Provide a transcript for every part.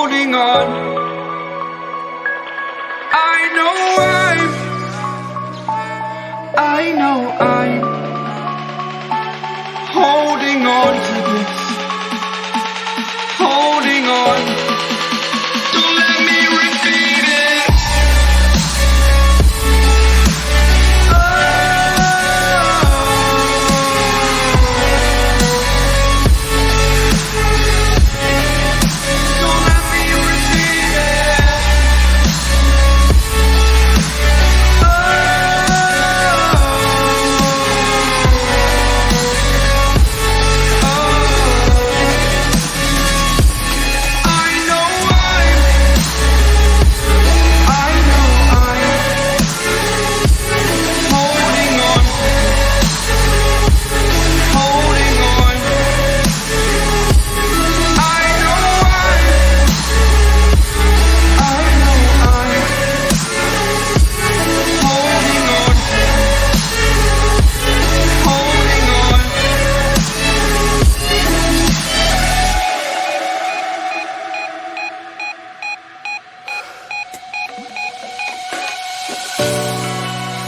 holding on. I know I'm holding on to this, holding on. Don't let me repeat it. Don't let me repeat it.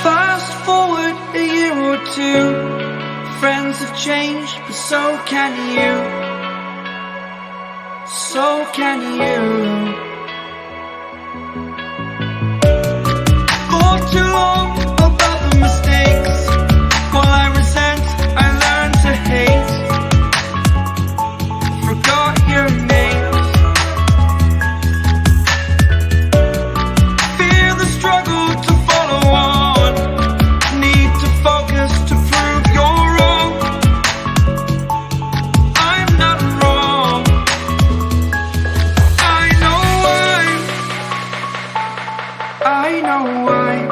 Fast forward a year or two, friends have changed, but so can you. So can you. For too long about the mistakes, while I resent, I learned to hate. Forgot your names. Fear the struggle to follow on. Need to focus to prove you're wrong. I'm not wrong. I know I'm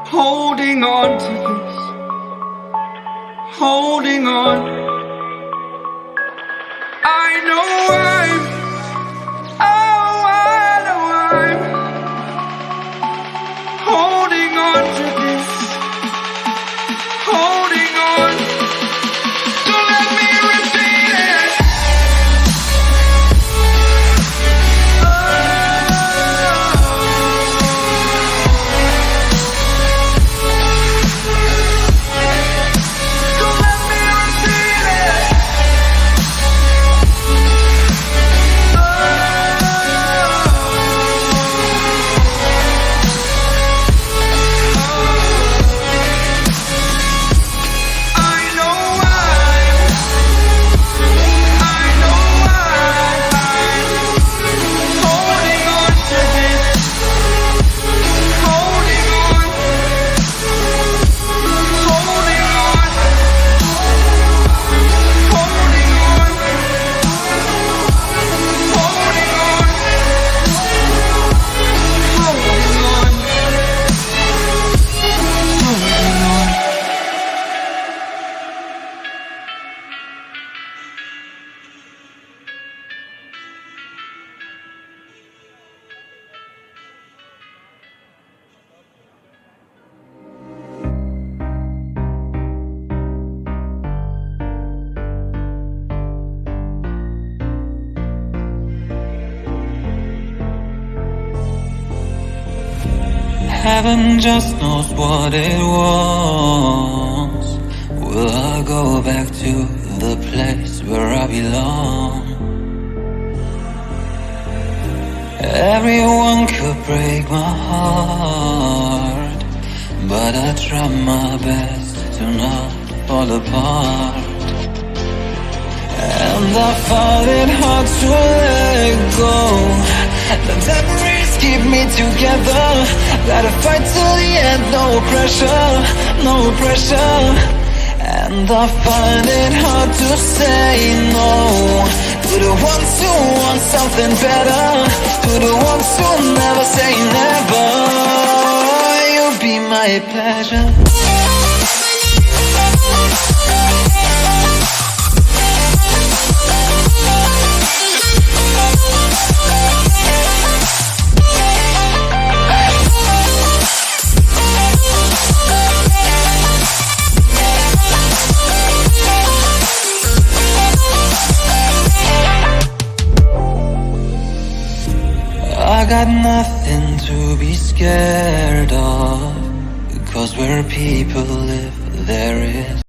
holding on to this, holding on. I know I'm holding on to this, holding on. Don't let me repeat it. Don't let me repeat it. Heaven just knows what it wants. Will I go back to the place where I belong? Everyone could break my heart, but I try my best to not fall apart. And I find it hard to let go. The memories keep me together. Gotta fight till the end, no pressure, no pressure. And I find it hard to say no to the ones who want something better, to the ones who never say never. You'll be my pleasure. I got nothing to be scared of, because where people live, there is